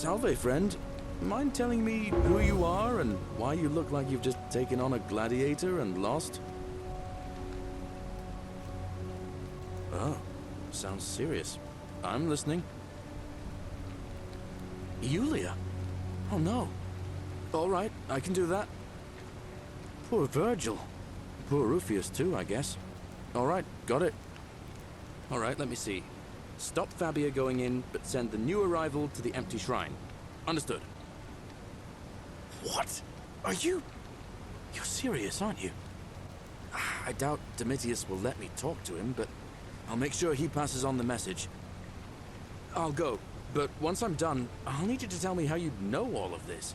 Salve, friend. Mind telling me who you are and why you look like you've just taken on a gladiator and lost? Oh, sounds serious. I'm listening. Yulia? Oh no. All right, I can do that. Poor Virgil. Poor Rufius too, I guess. All right, got it. All right, let me see. Stop Fabia going in, but send the new arrival to the empty shrine. Understood. What? Are you... You're serious, aren't you? I doubt Domitius will let me talk to him, but I'll make sure he passes on the message. I'll go, but once I'm done, I'll need you to tell me how you know all of this.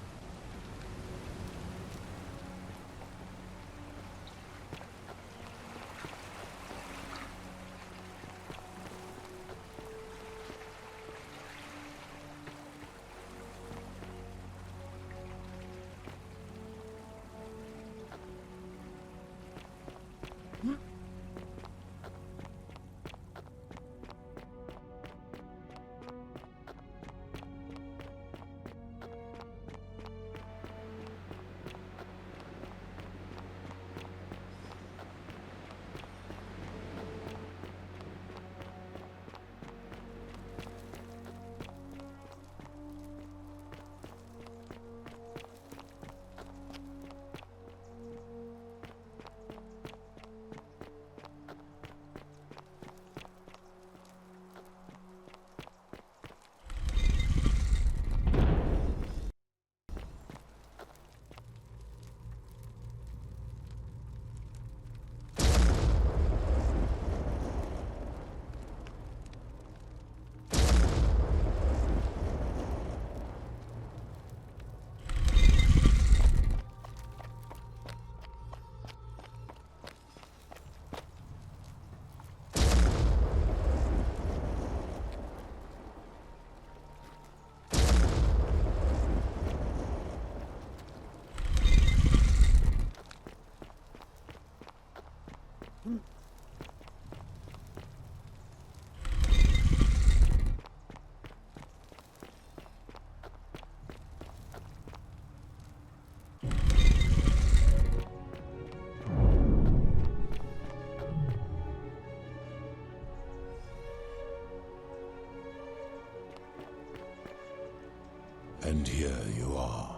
And here you are.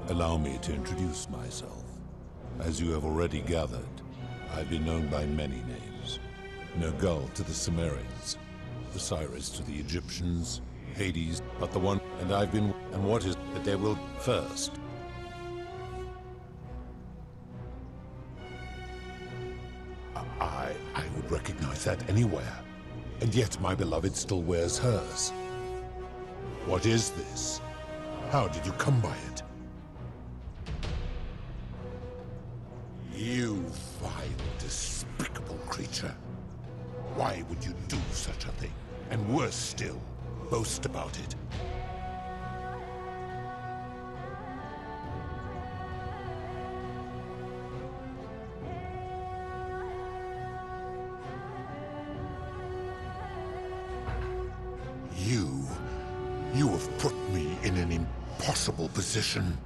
Allow me to introduce myself. As you have already gathered, I've been known by many names. Nergal to the Sumerians, Osiris to the Egyptians, Hades, but the one, and I've been, and what is that they will first. I would recognize that anywhere, and yet my beloved still wears hers. What is this? How did you come by it? You vile, despicable creature. Why would you do such a thing? And worse still, boast about it. You have put me in an impossible position.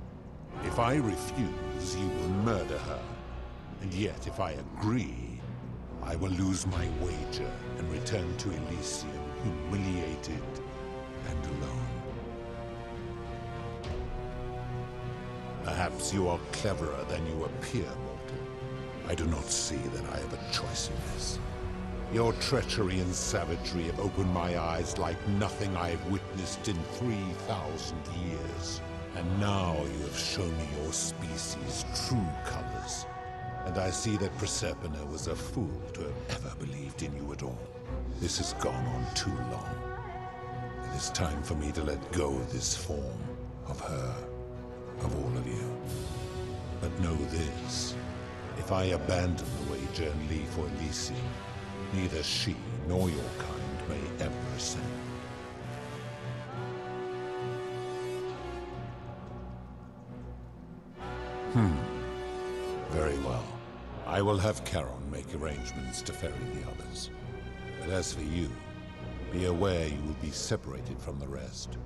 If I refuse, you will murder her. And yet, if I agree, I will lose my wager and return to Elysium humiliated and alone. Perhaps you are cleverer than you appear, mortal. I do not see that I have a choice in this. Your treachery and savagery have opened my eyes like nothing I have witnessed in 3,000 years. And now you have shown me your species' true colors. And I see that Proserpina was a fool to have ever believed in you at all. This has gone on too long. It is time for me to let go of this form, of her, of all of you. But know this, if I abandon the wager and leave for Elysium, neither she nor your kind may ever ascend. Very well. I will have Charon make arrangements to ferry the others. But as for you, be aware you will be separated from the rest.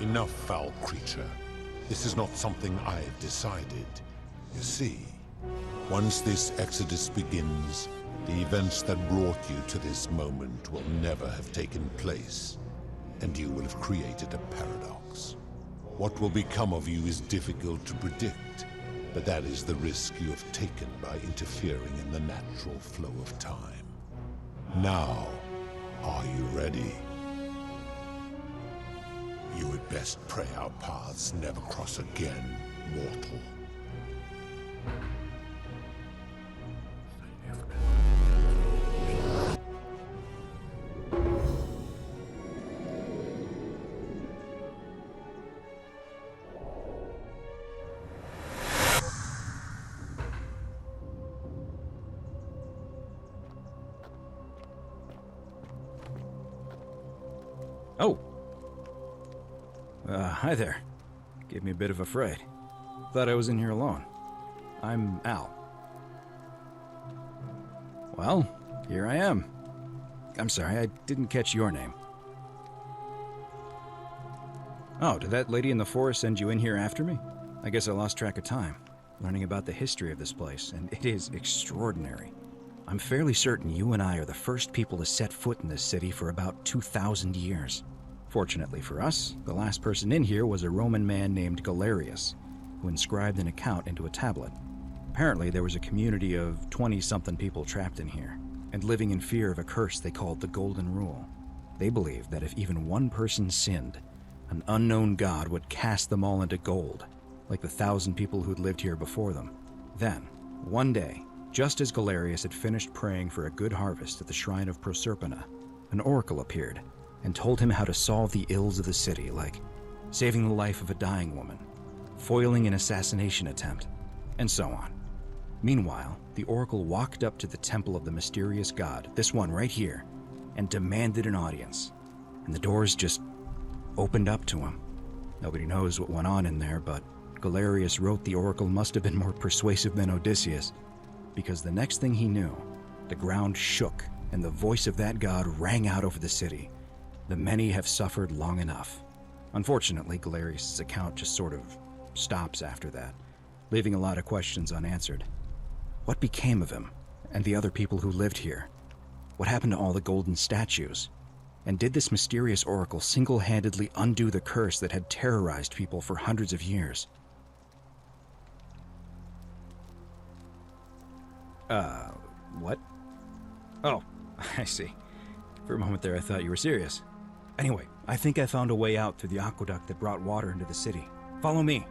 Enough, foul creature. This is not something I've decided. You see, once this exodus begins, the events that brought you to this moment will never have taken place, and you will have created a paradox. What will become of you is difficult to predict, but that is the risk you have taken by interfering in the natural flow of time. Now, are you ready? You had best pray our paths never cross again, mortal. Oh. Hi there. Gave me a bit of a fright. Thought I was in here alone. I'm Al. Well, here I am. I'm sorry, I didn't catch your name. Oh, did that lady in the forest send you in here after me? I guess I lost track of time, learning about the history of this place, and it is extraordinary. I'm fairly certain you and I are the first people to set foot in this city for about 2,000 years. Fortunately for us, the last person in here was a Roman man named Galerius, who inscribed an account into a tablet. Apparently, there was a community of 20-something people trapped in here, and living in fear of a curse they called the Golden Rule. They believed that if even one person sinned, an unknown god would cast them all into gold, like the 1,000 people who'd lived here before them. Then, one day, just as Galerius had finished praying for a good harvest at the shrine of Proserpina, an oracle appeared and told him how to solve the ills of the city, like saving the life of a dying woman, foiling an assassination attempt, and so on. Meanwhile, the oracle walked up to the temple of the mysterious god, this one right here, and demanded an audience, and the doors just opened up to him. Nobody knows what went on in there, but Galerius wrote the oracle must have been more persuasive than Odysseus, because the next thing he knew, the ground shook and the voice of that god rang out over the city. The many have suffered long enough. Unfortunately, Galerius' account just sort of stops after that, leaving a lot of questions unanswered. What became of him and the other people who lived here? What happened to all the golden statues? And did this mysterious oracle single-handedly undo the curse that had terrorized people for hundreds of years? What? Oh, I see. For a moment there, I thought you were serious. Anyway, I think I found a way out through the aqueduct that brought water into the city. Follow me.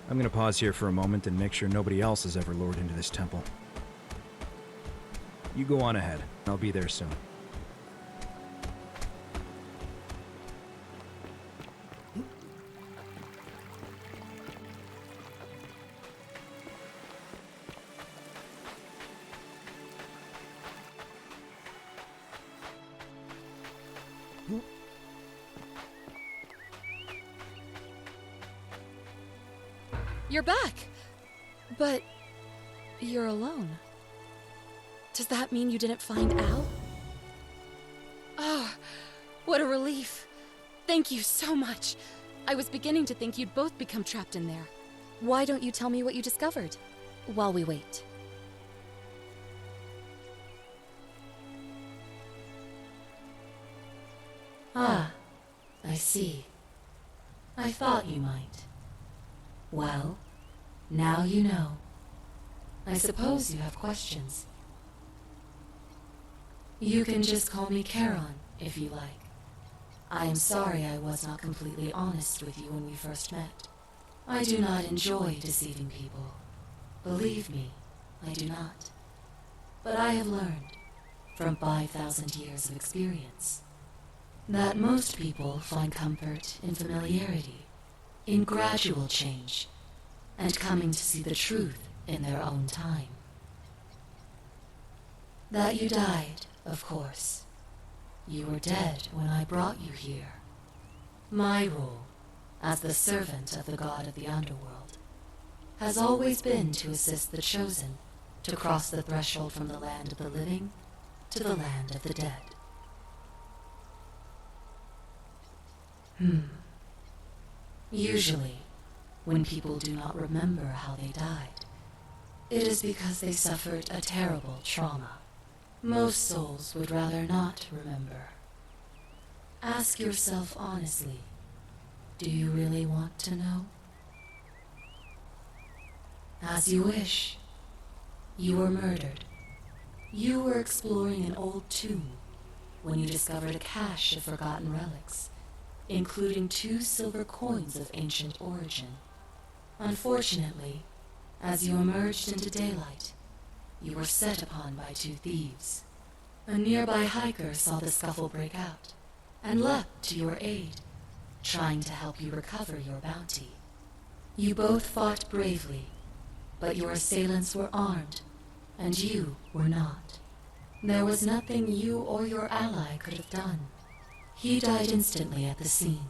I'm gonna pause here for a moment and make sure nobody else has ever lured into this temple. You go on ahead. I'll be there soon. You're back! But you're alone. Does that mean you didn't find Al? Oh, what a relief. Thank you so much. I was beginning to think you'd both become trapped in there. Why don't you tell me what you discovered while we wait? Ah, I see. I thought you might. Well, now you know. I suppose you have questions. You can just call me Charon, if you like. I am sorry I was not completely honest with you when we first met. I do not enjoy deceiving people. Believe me, I do not. But I have learned, from 5,000 years of experience, that most people find comfort in familiarity, in gradual change, and coming to see the truth in their own time. That you died, of course. You were dead when I brought you here. My role, as the servant of the god of the underworld, has always been to assist the chosen to cross the threshold from the land of the living to the land of the dead. Usually, when people do not remember how they died, it is because they suffered a terrible trauma. Most souls would rather not remember. Ask yourself honestly, do you really want to know? As you wish. You were murdered. You were exploring an old tomb when you discovered a cache of forgotten relics, including 2 silver coins of ancient origin. Unfortunately, as you emerged into daylight, you were set upon by 2 thieves. A nearby hiker saw the scuffle break out and leapt to your aid, trying to help you recover your bounty. You both fought bravely, but your assailants were armed, and you were not. There was nothing you or your ally could have done. He died instantly at the scene,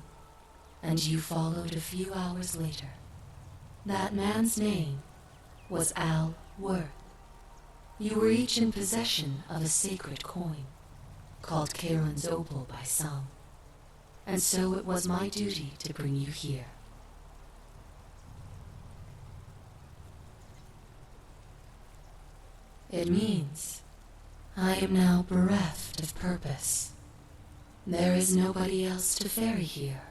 and you followed a few hours later. That man's name was Al Worth. You were each in possession of a sacred coin, called Charon's Opal by some, and so it was my duty to bring you here. It means I am now bereft of purpose. There is nobody else to ferry here,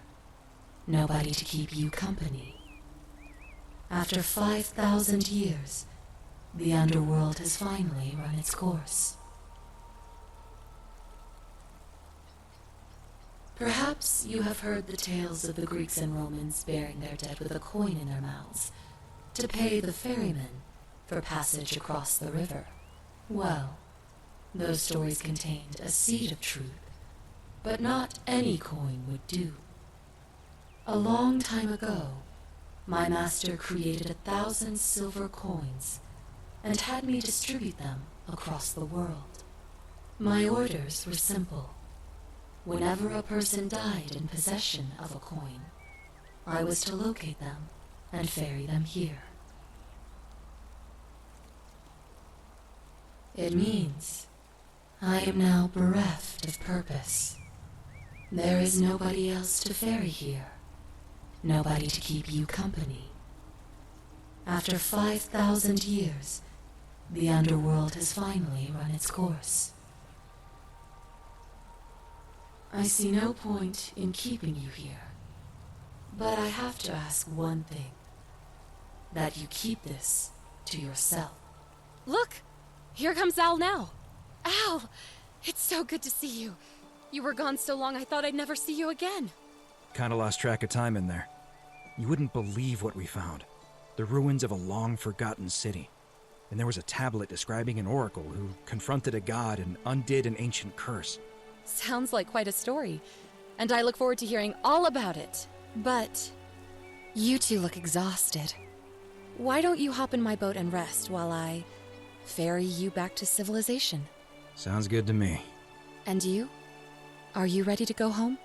nobody to keep you company. After 5,000 years, the underworld has finally run its course. Perhaps you have heard the tales of the Greeks and Romans burying their dead with a coin in their mouths to pay the ferryman for passage across the river. Well, those stories contained a seed of truth, but not any coin would do. A long time ago, my master created 1,000 silver coins and had me distribute them across the world. My orders were simple. Whenever a person died in possession of a coin, I was to locate them and ferry them here. It means I am now bereft of purpose. There is nobody else to ferry here, nobody to keep you company. After 5,000 years, the underworld has finally run its course. I see no point in keeping you here, but I have to ask one thing, that you keep this to yourself. Look! Here comes Al now. Al! It's so good to see you. You were gone so long I thought I'd never see you again. Kinda lost track of time in there. You wouldn't believe what we found. The ruins of a long-forgotten city. And there was a tablet describing an oracle who confronted a god and undid an ancient curse. Sounds like quite a story, and I look forward to hearing all about it. But you two look exhausted. Why don't you hop in my boat and rest while I ferry you back to civilization? Sounds good to me. And you? Are you ready to go home?